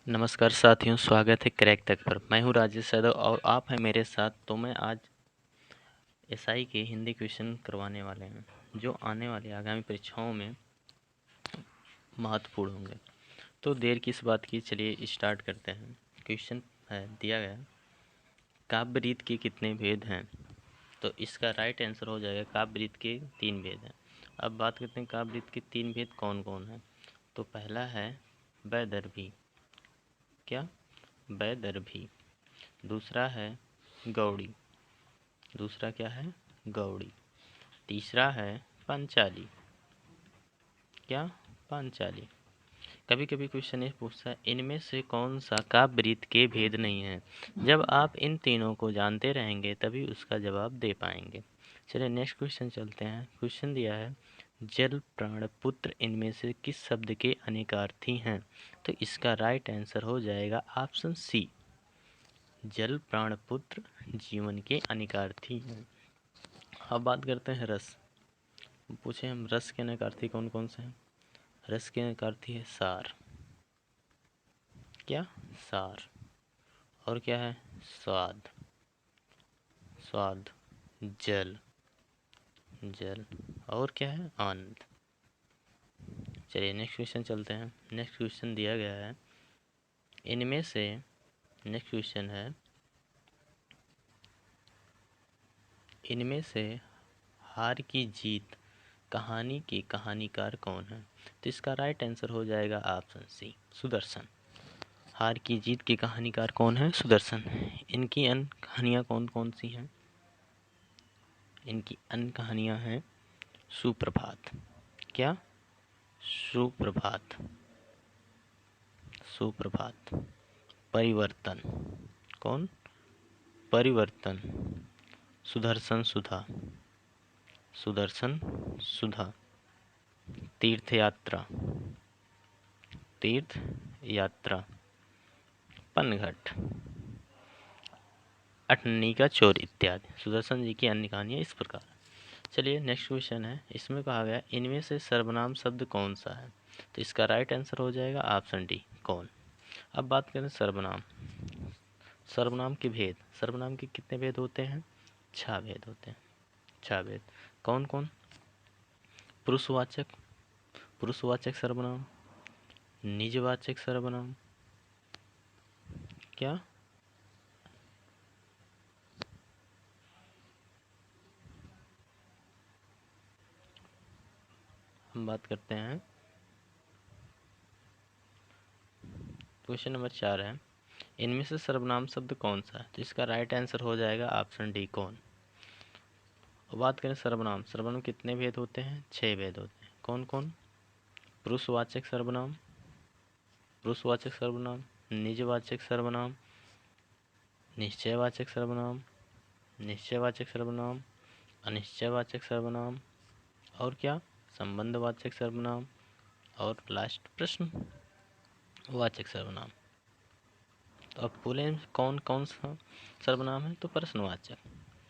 नमस्कार साथियों, स्वागत है क्रैक तक पर। मैं हूं राजेश यादव और आप हैं मेरे साथ। तो मैं आज एसआई के हिंदी क्वेश्चन करवाने वाले हैं जो आने वाली आगामी परीक्षाओं में महत्वपूर्ण होंगे। तो देर किस बात की, चलिए स्टार्ट करते हैं। क्वेश्चन है दिया गया, काव्य रीत के कितने भेद हैं? तो इसका राइट आंसर हो जाएगा काव्य रीत के 3 भेद हैं। अब बात करते हैं काव्य रीत के 3 भेद कौन कौन हैं। तो पहला है वैदर्भी। क्या? वैदर्भी। दूसरा है गौड़ी। दूसरा क्या है? गौड़ी। तीसरा है पांचाली। क्या? पांचाली। कभी कभी क्वेश्चन ये पूछता है, इनमें से कौन सा काव्य रीत के भेद नहीं है? जब आप इन तीनों को जानते रहेंगे तभी उसका जवाब दे पाएंगे। चलिए नेक्स्ट क्वेश्चन चलते हैं। क्वेश्चन दिया है, जल प्राण पुत्र इनमें से किस शब्द के अनेकार्थी हैं? तो इसका राइट आंसर हो जाएगा ऑप्शन सी, जल प्राण पुत्र जीवन के अनेकार्थी हैं। अब बात करते हैं रस। पूछे हम, रस के अनेकार्थी कौन कौन से हैं? रस के अनेकार्थी है सार। क्या? सार। और क्या है? स्वाद। स्वाद। जल। जल। और क्या है? आनंद। चलिए नेक्स्ट क्वेश्चन चलते हैं। नेक्स्ट क्वेश्चन दिया गया है, इनमें से नेक्स्ट क्वेश्चन है, इनमें से हार की जीत कहानी के कहानीकार कौन है? तो इसका राइट आंसर हो जाएगा ऑप्शन सी, सुदर्शन। हार की जीत के कहानीकार कौन है? सुदर्शन। इनकी अन्य कहानियाँ कौन कौन सी हैं? इनकी अन्य कहानियाँ हैं सुप्रभात। क्या? सुप्रभात। सुप्रभात। परिवर्तन। कौन? परिवर्तन। सुदर्शन सुधा। सुदर्शन सुधा। तीर्थ यात्रा। तीर्थ यात्रा। पनघट। अठन्नी का चोर इत्यादि। सुदर्शन जी की अन्य कहानियाँ इस प्रकार। चलिए नेक्स्ट क्वेश्चन है, इसमें कहा गया इनमें से सर्वनाम शब्द कौन सा है? तो इसका राइट आंसर हो जाएगा ऑप्शन डी, कौन। अब बात करें सर्वनाम। सर्वनाम के भेद। सर्वनाम के कितने भेद होते हैं? 6 भेद होते हैं। 6 भेद। कौन कौन? पुरुषवाचक। पुरुषवाचक सर्वनाम। निजवाचक सर्वनाम। क्या? हम बात करते हैं, क्वेश्चन नंबर 4 है, इनमें से सर्वनाम शब्द कौन सा है? तो इसका राइट आंसर हो जाएगा ऑप्शन डी, कौन। अब बात करें सर्वनाम। सर्वनाम कितने भेद होते हैं? 6 भेद होते हैं। कौन कौन? पुरुषवाचक सर्वनाम। पुरुषवाचक सर्वनाम। निजवाचक सर्वनाम। निश्चयवाचक सर्वनाम। निश्चयवाचक सर्वनाम। अनिश्चयवाचक सर्वनाम। और क्या? संबंधवाचक सर्वनाम। और लास्ट प्रश्नवाचक सर्वनाम। तो अब बोले कौन कौन सा सर्वनाम है? तो प्रश्नवाचक।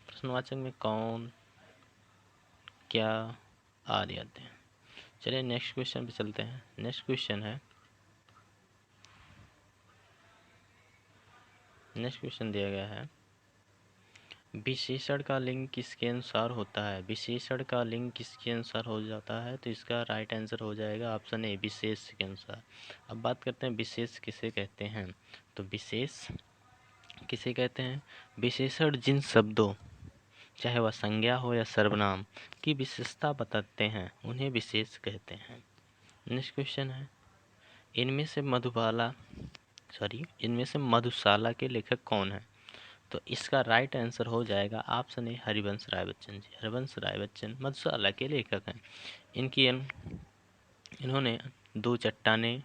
प्रश्नवाचक में कौन, क्या आदि आते हैं। चलिए नेक्स्ट क्वेश्चन पे चलते हैं। नेक्स्ट क्वेश्चन है, नेक्स्ट क्वेश्चन दिया गया है, विशेषण का लिंग किसके अनुसार होता है? विशेषण का लिंग किसके अनुसार हो जाता है? तो इसका राइट आंसर हो जाएगा ऑप्शन ए, विशेष के अनुसार। अब बात करते हैं विशेष किसे कहते हैं। तो विशेष किसे कहते हैं? विशेषण जिन शब्दों, चाहे वह संज्ञा हो या सर्वनाम, की विशेषता बताते हैं उन्हें विशेष कहते हैं। नेक्स्ट क्वेश्चन है, इनमें से इनमें से मधुशाला के लेखक कौन है? तो इसका राइट आंसर हो जाएगा ऑप्शन ए, हरिवंश राय बच्चन जी। हरिवंश राय बच्चन मधुशाला के लेखक हैं। इन्होंने दो चट्टानें,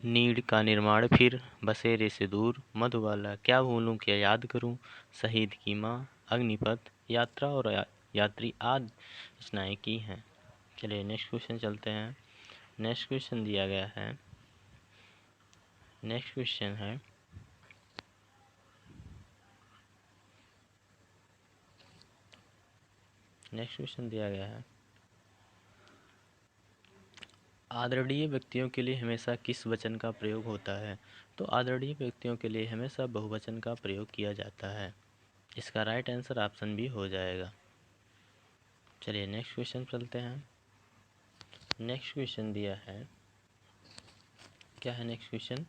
नीड़ का निर्माण, फिर बसेरे से दूर, मधुबाला, क्या भूलूं क्या याद करूं, शहीद की माँ, अग्निपथ, यात्रा और यात्री आदि रचनाएं की हैं। चलिए नेक्स्ट क्वेश्चन चलते हैं। नेक्स्ट क्वेश्चन दिया गया है, नेक्स्ट क्वेश्चन है, नेक्स्ट क्वेश्चन दिया गया है, आदरणीय व्यक्तियों के लिए हमेशा किस वचन का प्रयोग होता है? तो आदरणीय व्यक्तियों के लिए हमेशा बहुवचन का प्रयोग किया जाता है। इसका राइट आंसर ऑप्शन बी हो जाएगा। चलिए नेक्स्ट क्वेश्चन चलते हैं। नेक्स्ट क्वेश्चन दिया है, क्या है नेक्स्ट क्वेश्चन?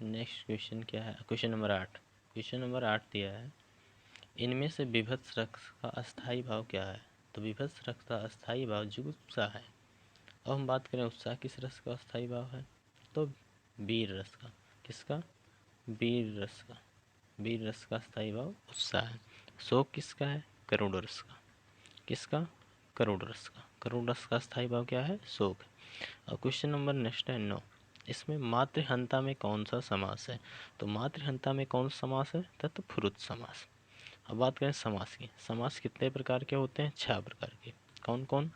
नेक्स्ट क्वेश्चन क्या है? Question number 8। क्वेश्चन नंबर 8 दिया है, इनमें से विभत्स रस का अस्थायी भाव क्या है? तो विभत्स रस का अस्थायी भाव जुगुप्सा है। अब हम बात करें उत्साह किस रस का अस्थायी भाव है? तो वीर रस का। किसका? वीर रस का। वीर रस का अस्थायी भाव उत्साह है। शोक किसका है? करुण रस का। किसका? करुण रस का। करुण रस का अस्थायी भाव क्या है? शोक है। और क्वेश्चन नंबर नेक्स्ट है 9। इसमें मातृहंता में कौन सा समास है? तो मातृहंता में कौन सा समास है? तत्पुरुष समास। अब बात करें समास की। समास कितने प्रकार के होते हैं? 6 प्रकार के। कौन कौन?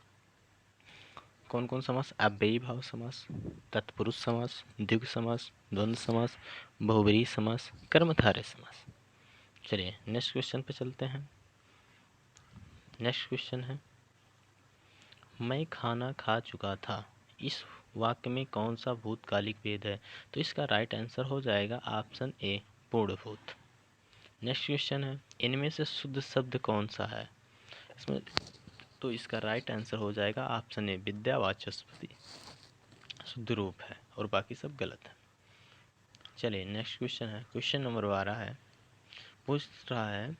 कौन कौन समास? अव्ययी भाव समास, तत्पुरुष समास, द्विगु समास, द्वंद्व समास, बहुब्रीहि समास, कर्मधारय समास। चलिए नेक्स्ट क्वेश्चन पे चलते हैं। नेक्स्ट क्वेश्चन है, मैं खाना खा चुका था। इस वाक्य में कौन सा भूतकालिक भेद है? तो इसका राइट आंसर हो जाएगा ऑप्शन ए, पूर्णभूत। नेक्स्ट क्वेश्चन है, इनमें से शुद्ध शब्द कौन सा है? इसमें तो इसका राइट आंसर हो जाएगा ऑप्शन ए, विद्यावाचस्पति शुद्ध रूप है और बाकी सब गलत है। चलिए नेक्स्ट क्वेश्चन है, क्वेश्चन नंबर 12 है। पूछ रहा है,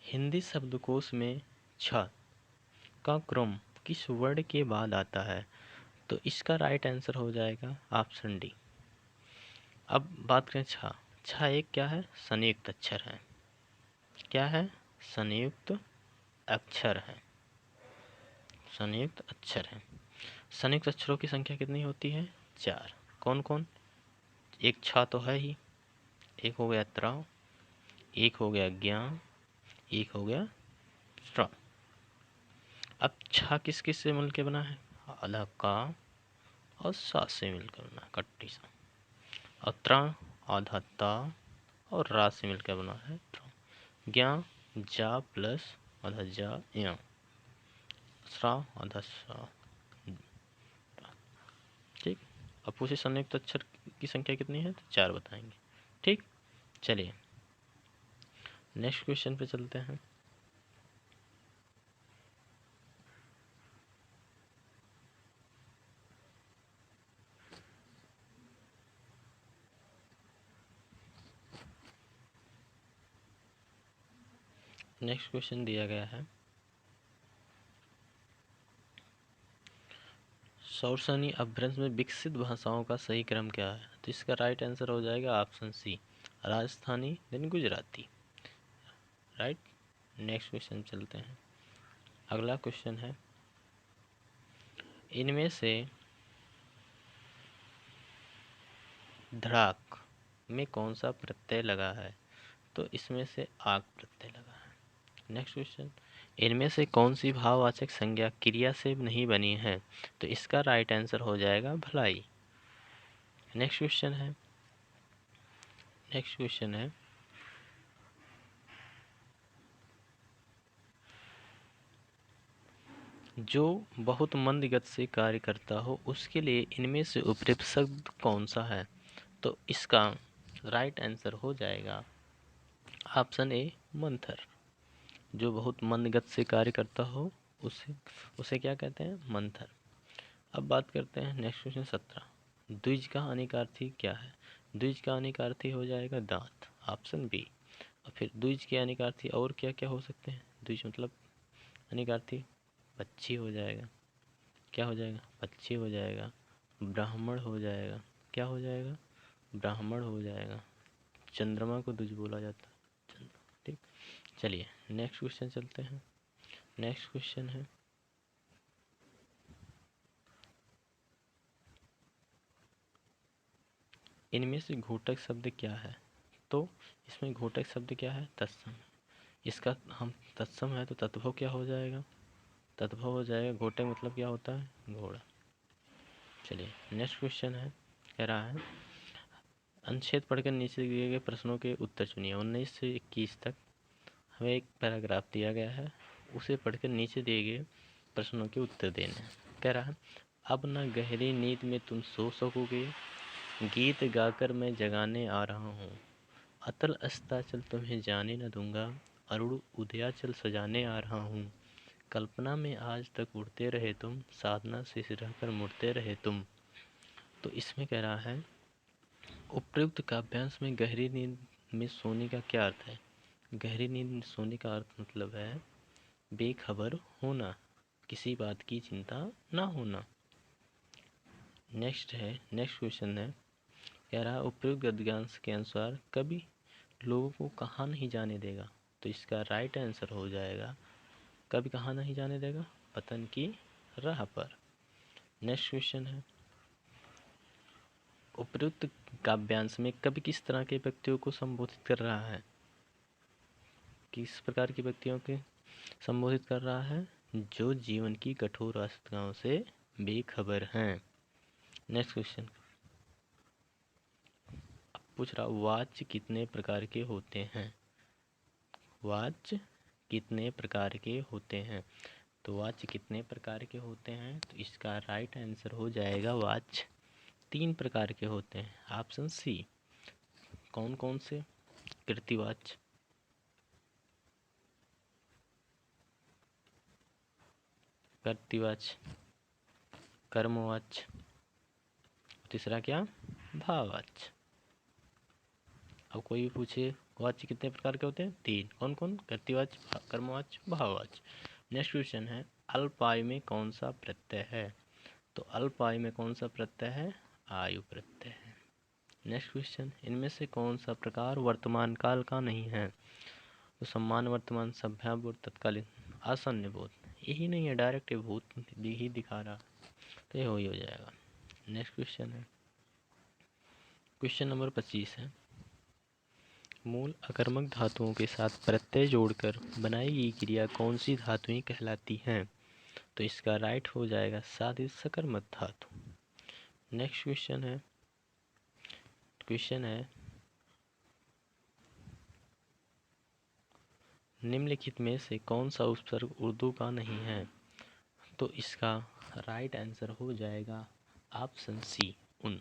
हिंदी शब्दकोश में छ का क्रम किस वर्ण के बाद आता है? तो इसका राइट आंसर हो जाएगा ऑप्शन डी। अब बात करें छ। छ एक क्या है? संयुक्त अक्षर है। क्या है? संयुक्त अक्षर है। संयुक्त अक्षर है। संयुक्त अक्षरों की संख्या कितनी होती है? 4। कौन कौन? एक छ तो है ही, एक हो गया त्र, एक हो गया ज्ञ, एक हो गया त्र। अब छ किस किस से मिलकर बना है? आधा का और सा से मिलकर बना, कट्टी सा। और त्र आधा ता और रा से मिलकर बना है त्र। ज्ञ जा प्लस आधा जा या, श्रा आधा सा। ठीक। अब पूछे संयुक्त अक्षर की संख्या कितनी है? तो 4 बताएंगे। ठीक। चलिए नेक्स्ट क्वेश्चन पे चलते हैं। नेक्स्ट क्वेश्चन दिया गया है, शौर्सनी अपभ्रंश में विकसित भाषाओं का सही क्रम क्या है? तो इसका राइट आंसर हो जाएगा option C, Rajasthani then Gujarati. Right. Next question चलते हैं। अगला क्वेश्चन है, इनमें से धड़ाक में कौन सा प्रत्यय लगा है? तो इसमें से आग प्रत्यय लगा है। नेक्स्ट क्वेश्चन, इनमें से कौन सी भाववाचक संज्ञा क्रिया से नहीं बनी है? तो इसका राइट आंसर हो जाएगा भलाई। नेक्स्ट क्वेश्चन है, नेक्स्ट क्वेश्चन है, जो बहुत मंद गति से कार्य करता हो उसके लिए इनमें से उपयुक्त शब्द कौन सा है? तो इसका राइट आंसर हो जाएगा ऑप्शन ए, मंथर। जो बहुत मंद गति से कार्य करता हो उसे उसे क्या कहते हैं? मंथर। अब बात करते हैं नेक्स्ट क्वेश्चन 17। द्विज का अनिकार्थी क्या है? द्विज का अनिकार्थी हो जाएगा दांत, ऑप्शन बी। और फिर द्विज के अनिकार्थी और क्या क्या हो सकते हैं? द्विज मतलब अनिकार्थी पक्षी हो जाएगा। क्या हो जाएगा? पक्षी हो जाएगा। ब्राह्मण हो जाएगा। क्या हो जाएगा? ब्राह्मण हो जाएगा। चंद्रमा को द्विज बोला जाता है। ठीक। चलिए नेक्स्ट क्वेश्चन चलते हैं। नेक्स्ट क्वेश्चन है, इनमें से घोटक शब्द क्या है? तो इसमें घोटक शब्द क्या है? तत्सम। इसका हम तत्सम है तो तत्भव क्या हो जाएगा? तत्भव हो जाएगा। घोटक मतलब क्या होता है? घोड़ा। चलिए नेक्स्ट क्वेश्चन है, कह रहा है, अनुच्छेद पढ़कर नीचे दिए गए प्रश्नों के उत्तर चुनिए। 19 से 21 तक हमें एक पैराग्राफ दिया गया है, उसे पढ़कर नीचे दिए गए प्रश्नों के उत्तर देने। कह रहा है अब न गहरी नींद में तुम सो सकोगे, गीत गाकर मैं जगाने आ रहा हूँ। अतल अस्ताचल तुम्हें जाने न दूंगा, अरुण उदयाचल सजाने आ रहा हूँ। कल्पना में आज तक उड़ते रहे तुम, साधना से रहकर मुड़ते रहे तुम। तो इसमें कह रहा है उपयुक्त काव्यांश में गहरी नींद में सोने का क्या अर्थ है। गहरी नींद में सोने का अर्थ मतलब है बेखबर होना, किसी बात की चिंता ना होना। नेक्स्ट क्वेश्चन है, कह रहा उपयुक्त गद्यांश के अनुसार कवि लोगों को कहाँ नहीं जाने देगा। तो इसका राइट आंसर हो जाएगा कवि कहाँ नहीं जाने देगा, पतन की राह पर। नेक्स्ट क्वेश्चन है उपयुक्त काव्यांश में कवि किस तरह के व्यक्तियों को संबोधित कर रहा है। किस प्रकार के व्यक्तियों के संबोधित कर रहा है, जो जीवन की कठोर वास्तविकताओं से बेखबर हैं। नेक्स्ट क्वेश्चन पूछ रहा वाच्य कितने प्रकार के होते हैं। वाच्य कितने प्रकार के होते हैं। तो वाच्य कितने प्रकार के होते हैं, तो इसका राइट आंसर हो जाएगा वाच्य 3 प्रकार के होते हैं। Option C. कौन कौन से। कृतिवाच्य, कर्तृवाच्य, कर्मवाच्य, तीसरा क्या भाववाच्य। अब कोई भी पूछे वाच्य कितने प्रकार के होते हैं, 3। कौन कौन, कर्तृवाच्य, कर्मवाच्य, भाववाच्य। नेक्स्ट क्वेश्चन है अल्प आयु में कौन सा प्रत्यय है। तो अल्प आयु में कौन सा प्रत्यय है, आयु प्रत्यय है। नेक्स्ट क्वेश्चन इनमें से कौन सा प्रकार वर्तमान काल का नहीं है। तो सम्मान वर्तमान, सभ्याबोध, तत्कालीन, आसन्न बोध। यही नहीं है, डायरेक्ट भूत ही दिखा रहा, तो ये हो जाएगा। नेक्स्ट क्वेश्चन है क्वेश्चन नंबर 25 है मूल अकर्मक धातुओं के साथ प्रत्यय जोड़कर बनाई गई क्रिया कौन सी धातुएं कहलाती हैं। तो इसका राइट हो जाएगा साधित सकर्मक धातु। नेक्स्ट क्वेश्चन है निम्नलिखित में से कौन सा उपसर्ग उर्दू का नहीं है। तो इसका राइट आंसर हो जाएगा ऑप्शन सी उन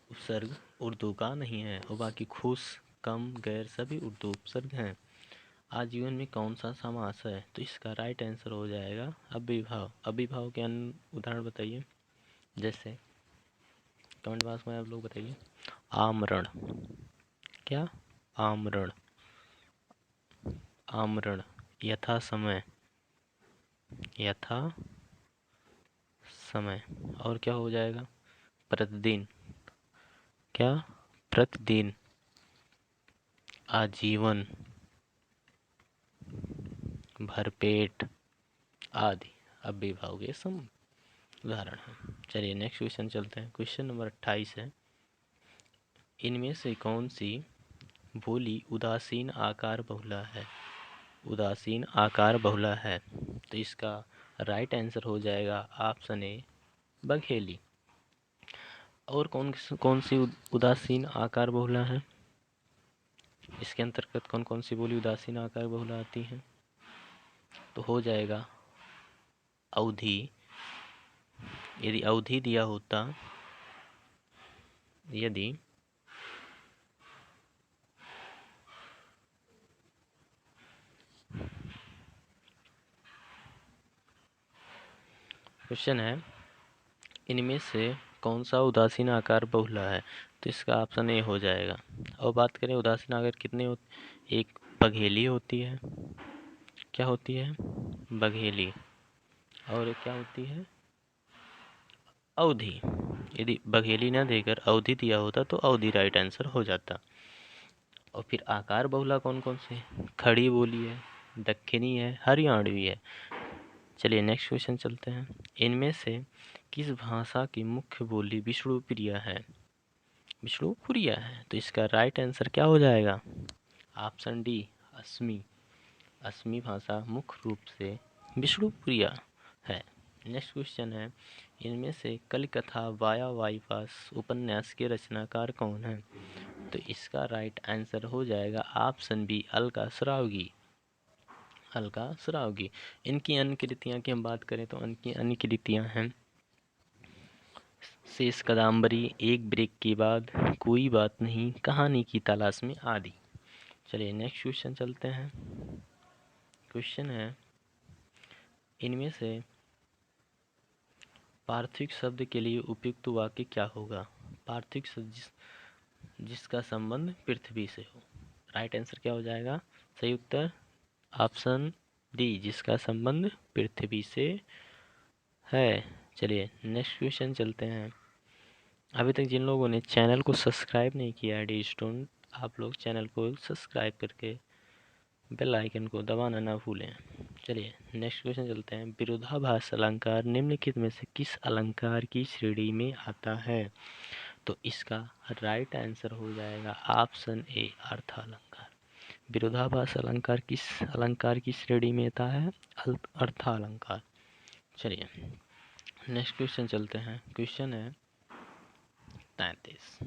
उपसर्ग उर्दू का नहीं है, और बाकी खुश, कम, गैर सभी उर्दू उपसर्ग हैं। आजीवन में कौन सा समास है। तो इसका राइट आंसर हो जाएगा अभिभाव। अभिभाव के अन्य उदाहरण बताइए, जैसे कमेंट बॉक्स में आप लोग बताइए। आमरण, क्या आमरण, आमरण, यथा समय, यथा समय, और क्या हो जाएगा प्रतिदिन, क्या प्रतिदिन, आजीवन, भरपेट आदि अभिभाव के सम उदाहरण है। चलिए नेक्स्ट क्वेश्चन चलते हैं। क्वेश्चन नंबर 28 है इनमें से कौन सी बोली उदासीन आकार बहुला है। उदासीन आकार बहुला है। तो इसका राइट आंसर हो जाएगा ऑप्शन ए बघेली। और कौन सी उदासीन आकार बहुला है, इसके अंतर्गत कौन कौन सी बोली उदासीन आकार बहुला आती हैं। तो हो जाएगा अवधि। यदि अवधि दिया होता, यदि क्वेश्चन है इनमें से कौन सा उदासीन आकार बहुला है। तो इसका ऑप्शन ए हो जाएगा। और बात करें उदासीन आकार कितने होते, एक बघेली होती है, क्या होती है बघेली, और एक क्या होती है अवधि। यदि बघेली ना देकर अवधि दिया होता तो अवधि राइट आंसर हो जाता। और फिर आकार बहुला कौन कौन से, खड़ी बोली है, दक्खनी है, हरियाणवी है। चलिए नेक्स्ट क्वेश्चन चलते हैं। इनमें से किस भाषा की मुख्य बोली विष्णुप्रिया है। विष्णुप्रिया है, तो इसका राइट आंसर क्या हो जाएगा ऑप्शन डी असमी। असमी भाषा मुख्य रूप से विष्णुप्रिया है। नेक्स्ट क्वेश्चन है इनमें से कलिकथा वाया वाईपास उपन्यास के रचनाकार कौन है। तो इसका राइट आंसर हो जाएगा ऑप्शन बी अलका श्रावगी। हल्का श्रावगी। इनकी अन्य कृतियाँ की हम बात करें तो इनकी अन्य कृतियाँ हैं शेष कादम्बरी, एक ब्रेक के बाद, कोई बात नहीं, कहानी की तलाश में आदि। चलिए नेक्स्ट क्वेश्चन चलते हैं। क्वेश्चन है इनमें से पार्थिव शब्द के लिए उपयुक्त वाक्य क्या होगा। पार्थिव शब्द जिसका संबंध पृथ्वी से हो। राइट आंसर क्या हो जाएगा? सही उत्तर ऑप्शन डी, जिसका संबंध पृथ्वी से है। चलिए नेक्स्ट क्वेश्चन चलते हैं। अभी तक जिन लोगों ने चैनल को सब्सक्राइब नहीं किया है डी स्टूडेंट, आप लोग चैनल को सब्सक्राइब करके बेल आइकन को दबाना ना भूलें। चलिए नेक्स्ट क्वेश्चन चलते हैं। विरोधाभास अलंकार निम्नलिखित में से किस अलंकार की श्रेणी में आता है? तो इसका राइट आंसर हो जाएगा ऑप्शन ए, अर्थालंकार। विरोधाभास अलंकार किस अलंकार की श्रेणी में आता है? अर्थालंकार। चलिए नेक्स्ट क्वेश्चन चलते हैं। क्वेश्चन है 33।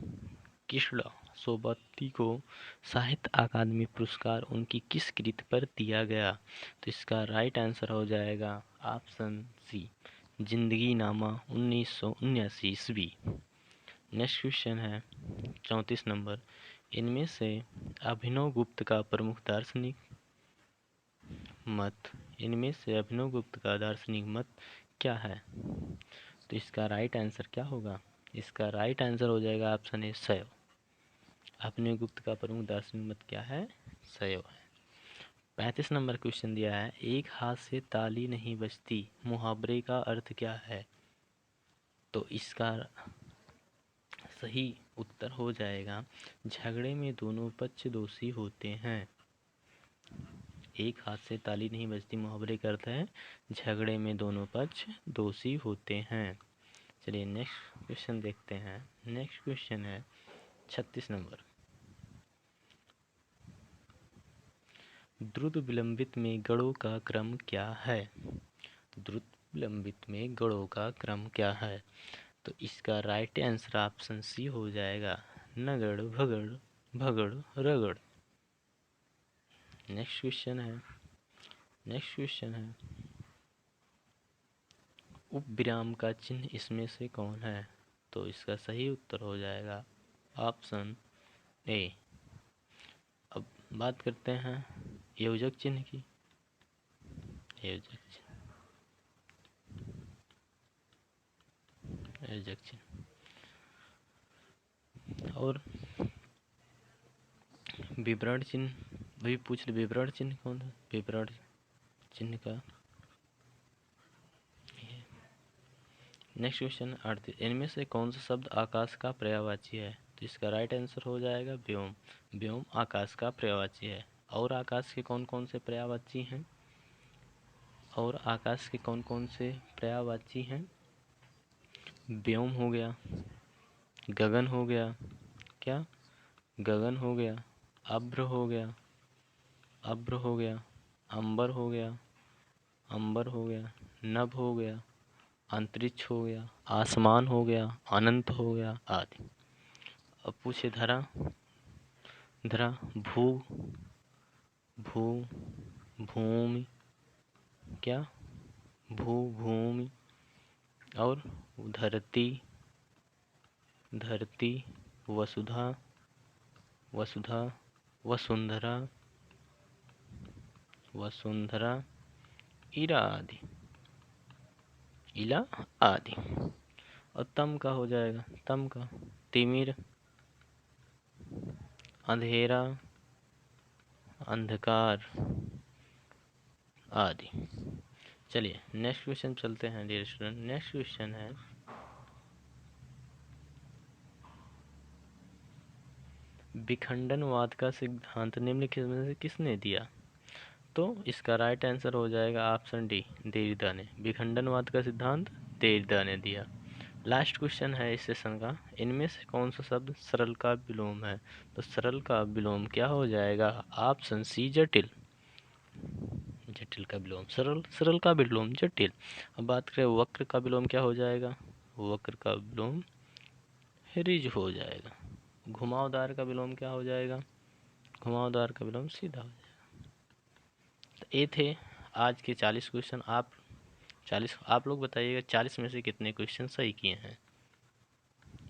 कृष्ण सोबती को साहित्य अकादमी पुरस्कार उनकी किस कृति पर दिया गया? तो इसका राइट आंसर हो जाएगा ऑप्शन सी, जिंदगी नामा 1979 ईस्वी। नेक्स्ट क्वेश्चन है 34 नंबर। इनमें से अभिनव गुप्त का प्रमुख दार्शनिक मत, इनमें से अभिनव गुप्त का दार्शनिक मत क्या है? तो इसका राइट आंसर क्या होगा? इसका राइट आंसर हो जाएगा ऑप्शन ए, शैव। अभिनव गुप्त का प्रमुख दार्शनिक मत क्या है? शैव है। 35 नंबर क्वेश्चन दिया है, एक हाथ से ताली नहीं बजती मुहावरे का अर्थ क्या है? तो इसका सही उत्तर हो जाएगा, झगड़े में दोनों पक्ष दोषी होते हैं। एक हाथ से ताली नहीं बजती मुहावरे का अर्थ है झगड़े में दोनों पक्ष दोषी होते हैं। चलिए नेक्स्ट क्वेश्चन देखते हैं। नेक्स्ट क्वेश्चन है 36 नंबर। द्रुत विलंबित में गणों का क्रम क्या है? द्रुत विलंबित में गणों का क्रम क्या है? तो इसका राइट आंसर ऑप्शन सी हो जाएगा, नगड़ भगड़ भगड़ रगड़। नेक्स्ट क्वेश्चन है उपविराम का चिन्ह इसमें से कौन है? तो इसका सही उत्तर हो जाएगा ऑप्शन ए। अब बात करते हैं योजक चिन्ह की। योजक चिन्ह और विवरण चिन्ह वही पूछ रहे, विवरण चिन्ह कौन है? विवरण चिन्ह का नेक्स्ट क्वेश्चन 38। इनमें से कौन सा शब्द आकाश का पर्यायवाची है? तो इसका राइट आंसर हो जाएगा व्योम। व्योम आकाश का पर्यायवाची है। और आकाश के कौन कौन से पर्यायवाची हैं? और आकाश के कौन कौन से पर्यायवाची हैं? व्योम हो गया, गगन हो गया, क्या गगन हो गया, अभ्र हो गया, अभ्र हो गया, अंबर हो गया, अंबर हो गया, नभ हो गया, अंतरिक्ष हो गया, आसमान हो गया, अनंत हो गया आदि। अब पूछे धरा। धरा भू, भू भूमि, क्या भू भूमि, और धरती, धरती वसुधा, वसुधा वसुंधरा, वसुंधरा इरा आदि, इला आदि। और तम का हो जाएगा, तम का तिमिर, अंधेरा, अंधकार आदि। चलिए नेक्स्ट क्वेश्चन चलते हैं डियर स्टूडेंट। नेक्स्ट क्वेश्चन है विखंडनवाद का सिद्धांत निम्नलिखित में से किसने दिया? तो इसका राइट आंसर हो जाएगा ऑप्शन डी, देरिदा ने। विखंडनवाद का सिद्धांत देरिदा ने दिया। लास्ट क्वेश्चन है इस सेशन का, इनमें से कौन सा शब्द सरल का विलोम है? तो सरल का विलोम क्या हो जाएगा? ऑप्शन सी, जटिल। जटिल का विलोम सरल, सरल का विलोम जटिल। अब बात करें वक्र का विलोम क्या हो जाएगा? वक्र का विलोम ऋज हो जाएगा। घुमावदार का विलोम क्या हो जाएगा? घुमावदार का विलोम सीधा हो जाएगा। तो ये थे आज के 40 क्वेश्चन। आप लोग बताइएगा 40 में से कितने क्वेश्चन सही किए हैं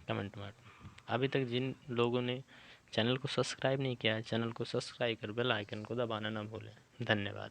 कमेंट में। अभी तक जिन लोगों ने चैनल को सब्सक्राइब नहीं किया है, चैनल को सब्सक्राइब कर बेल आइकन को दबाना ना भूलें। धन्यवाद।